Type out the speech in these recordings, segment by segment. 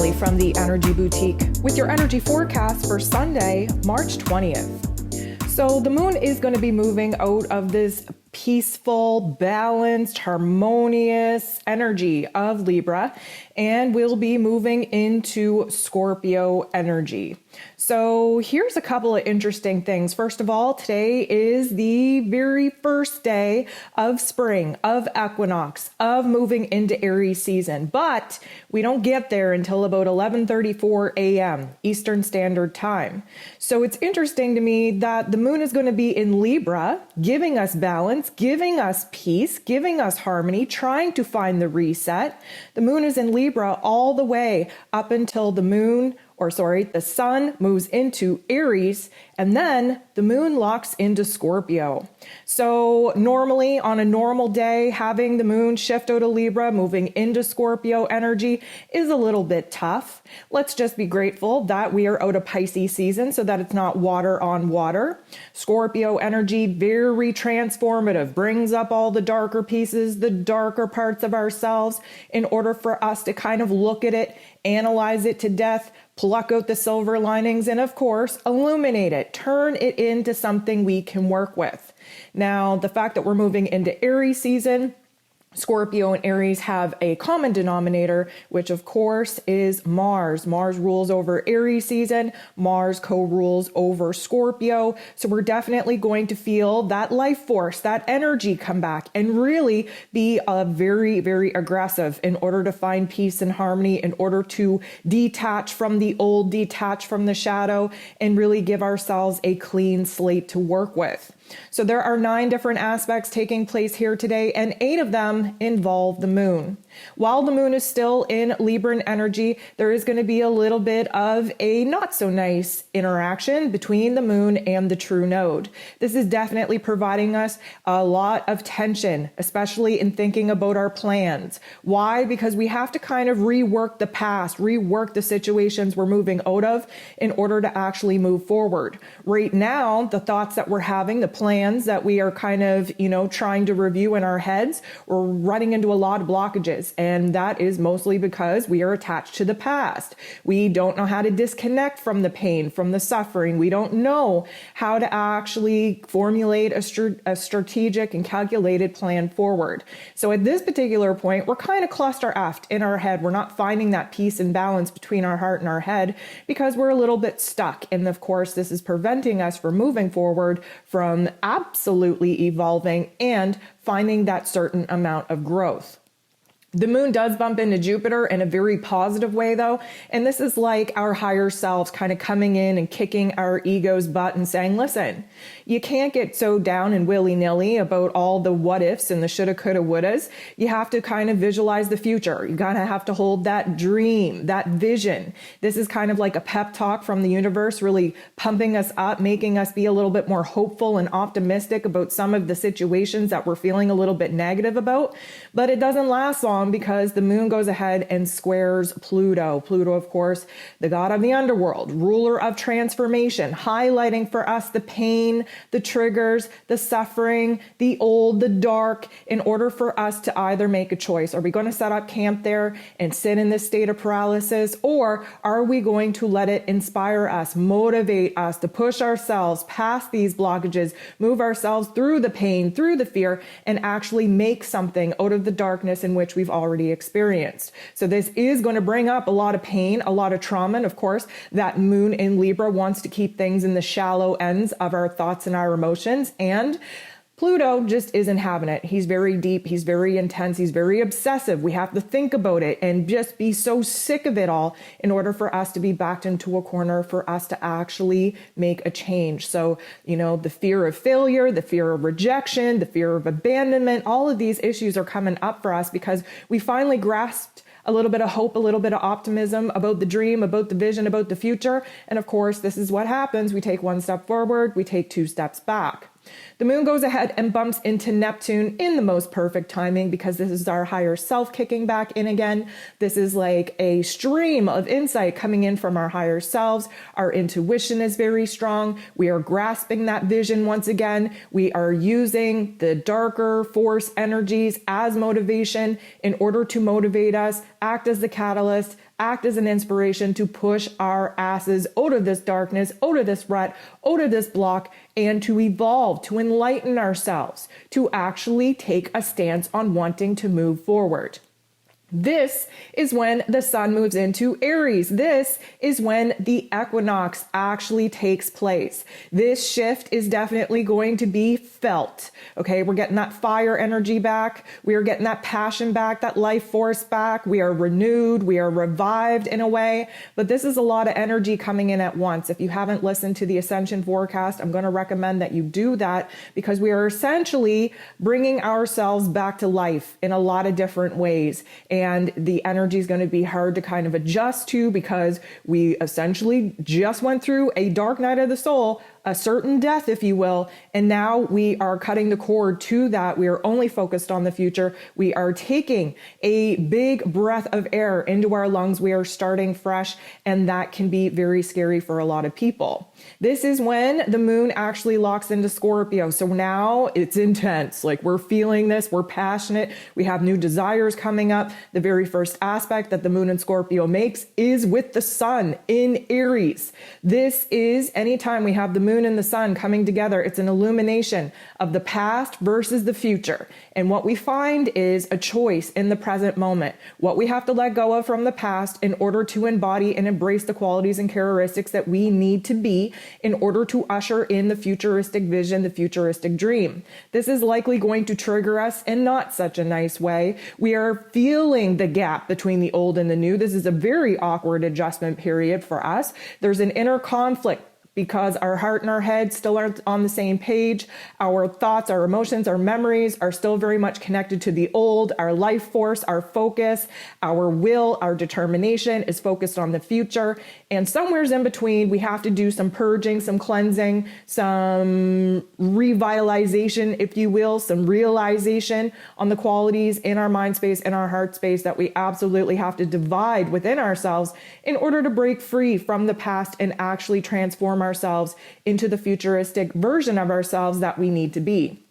Kelly from the Energy Boutique with your energy forecast for Sunday, March 20th. So the moon is going to be moving out of this peaceful, balanced, harmonious energy of Libra, and we'll be moving into Scorpio energy. So here's a couple of interesting things. First of all, today is the very first day of spring, of equinox, of moving into Aries season, but we don't get there until about 11:34 a.m. Eastern Standard Time. So it's interesting to me that the moon is going to be in Libra, giving us balance, giving us peace, giving us harmony, trying to find the reset. The moon is in Libra all the way up until the sun moves into Aries, and then the moon locks into Scorpio. So normally on a normal day, having the moon shift out of Libra, moving into Scorpio energy is a little bit tough. Let's just be grateful that we are out of Pisces season so that it's not water on water. Scorpio energy, very transformative, brings up all the darker pieces, the darker parts of ourselves in order for us to kind of look at it, analyze it to death, pluck out the silver linings, and of course, illuminate it, turn it into something we can work with. Now, the fact that we're moving into Aries season, Scorpio and Aries have a common denominator, which of course is Mars. Mars rules over Aries season. Mars co-rules over Scorpio. So we're definitely going to feel that life force, that energy come back and really be very, very aggressive in order to find peace and harmony, in order to detach from the old, detach from the shadow, and really give ourselves a clean slate to work with. So there are 9 different aspects taking place here today, and 8 of them involve the moon. While the moon is still in Libran energy, there is going to be a little bit of a not so nice interaction between the moon and the true node. This is definitely providing us a lot of tension, especially in thinking about our plans. Why? Because we have to kind of rework the past, rework the situations we're moving out of in order to actually move forward. Right now, the thoughts that we're having, the plans that we are kind of, trying to review in our heads, we're running into a lot of blockages. And that is mostly because we are attached to the past. We don't know how to disconnect from the pain, from the suffering. We don't know how to actually formulate a strategic and calculated plan forward. So at this particular point, we're kind of cluster-effed in our head. We're not finding that peace and balance between our heart and our head because we're a little bit stuck. And of course, this is preventing us from moving forward, from absolutely evolving and finding that certain amount of growth. The moon does bump into Jupiter in a very positive way though, and this is like our higher selves kind of coming in and kicking our ego's butt and saying, listen, you can't get so down and willy-nilly about all the what ifs and the shoulda, coulda, wouldas. You have to kind of visualize the future. You gotta have to hold that dream, that vision. This is kind of like a pep talk from the universe, really pumping us up, making us be a little bit more hopeful and optimistic about some of the situations that we're feeling a little bit negative about. But it doesn't last long, because the moon goes ahead and squares Pluto. Pluto, of course, the god of the underworld, ruler of transformation, highlighting for us the pain, the triggers, the suffering, the old, the dark, in order for us to either make a choice. Are we going to set up camp there and sit in this state of paralysis, or are we going to let it inspire us, motivate us to push ourselves past these blockages, move ourselves through the pain, through the fear, and actually make something out of the darkness in which we've already experienced. So this is going to bring up a lot of pain, a lot of trauma. And of course, that moon in Libra wants to keep things in the shallow ends of our thoughts and our emotions. And Pluto just isn't having it. He's very deep. He's very intense. He's very obsessive. We have to think about it and just be so sick of it all in order for us to be backed into a corner, for us to actually make a change. So, the fear of failure, the fear of rejection, the fear of abandonment, all of these issues are coming up for us because we finally grasped a little bit of hope, a little bit of optimism about the dream, about the vision, about the future. And of course, this is what happens. We take 1 step forward, we take 2 steps back. The moon goes ahead and bumps into Neptune in the most perfect timing because this is our higher self kicking back in again. This is like a stream of insight coming in from our higher selves. Our intuition is very strong. We are grasping that vision once again. We are using the darker force energies as motivation in order to motivate us, act as the catalyst, act as an inspiration to push our asses out of this darkness, out of this rut, out of this block, and to evolve, to enlighten ourselves, to actually take a stance on wanting to move forward. This is when the sun moves into Aries. This is when the equinox actually takes place. This shift is definitely going to be felt. Okay, we're getting that fire energy back. We are getting that passion back, that life force back. We are renewed. We are revived in a way. But this is a lot of energy coming in at once. If you haven't listened to the Ascension forecast, I'm going to recommend that you do that, because we are essentially bringing ourselves back to life in a lot of different ways. And the energy is going to be hard to kind of adjust to, because we essentially just went through a dark night of the soul, a certain death, if you will. And now we are cutting the cord to that. We are only focused on the future. We are taking a big breath of air into our lungs. We are starting fresh, and that can be very scary for a lot of people. This is when the moon actually locks into Scorpio. So now it's intense. Like, we're feeling this. We're passionate. We have new desires coming up. The very first aspect that the moon in Scorpio makes is with the sun in Aries. This is anytime we have the moon and the sun coming together, it's an illumination of the past versus the future. And what we find is a choice in the present moment. What we have to let go of from the past in order to embody and embrace the qualities and characteristics that we need to be in order to usher in the futuristic vision, the futuristic dream. This is likely going to trigger us in not such a nice way. We are feeling the gap between the old and the new. This is a very awkward adjustment period for us. There's an inner conflict because our heart and our head still aren't on the same page. Our thoughts, our emotions, our memories are still very much connected to the old. Our life force, our focus, our will, our determination is focused on the future. And somewheres in between, we have to do some purging, some cleansing, some revitalization, if you will, some realization on the qualities in our mind space and our heart space that we absolutely have to divide within ourselves in order to break free from the past and actually transform ourselves into the futuristic version of ourselves that we need to be.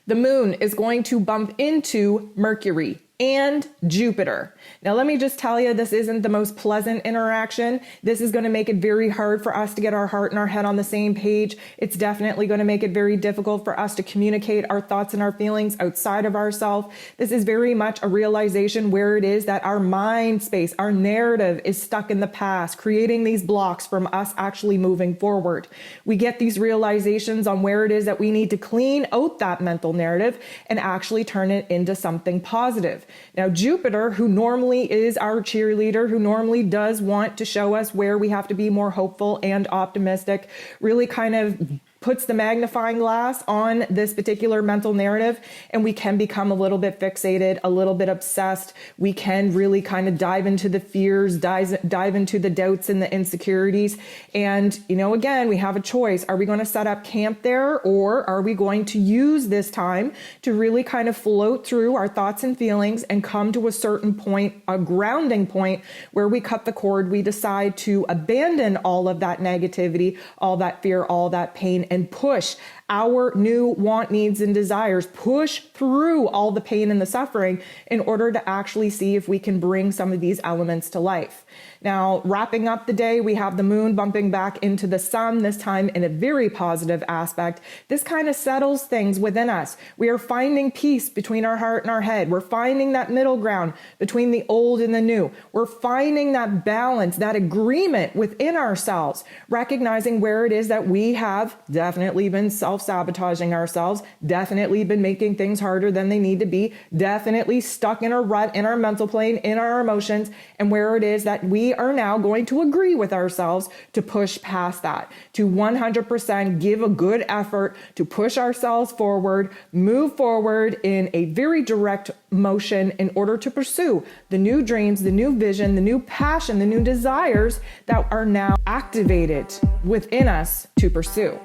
The moon is going to bump into Mercury and Jupiter. Now, let me just tell you, this isn't the most pleasant interaction. This is going to make it very hard for us to get our heart and our head on the same page. It's definitely going to make it very difficult for us to communicate our thoughts and our feelings outside of ourselves. This is very much a realization where it is that our mind space, our narrative is stuck in the past, creating these blocks from us actually moving forward. We get these realizations on where it is that we need to clean out that mental narrative and actually turn it into something positive. Now, Jupiter, who normally is our cheerleader, who normally does want to show us where we have to be more hopeful and optimistic, really kind of puts the magnifying glass on this particular mental narrative, and we can become a little bit fixated, a little bit obsessed. We can really kind of dive into the fears, dive into the doubts and the insecurities. And, again, we have a choice. Are we going to set up camp there, or are we going to use this time to really kind of float through our thoughts and feelings and come to a certain point, a grounding point, where we cut the cord, we decide to abandon all of that negativity, all that fear, all that pain, and push our new want, needs, and desires, push through all the pain and the suffering in order to actually see if we can bring some of these elements to life. Now, wrapping up the day, we have the moon bumping back into the sun, this time in a very positive aspect. This kind of settles things within us. We are finding peace between our heart and our head. We're finding that middle ground between the old and the new. We're finding that balance, that agreement within ourselves, recognizing where it is that we have definitely been self-sabotaging ourselves, definitely been making things harder than they need to be, definitely stuck in a rut in our mental plane, in our emotions, and where it is that we are now going to agree with ourselves to push past that, to 100% give a good effort to push ourselves forward, move forward in a very direct motion in order to pursue the new dreams, the new vision, the new passion, the new desires that are now activated within us to pursue.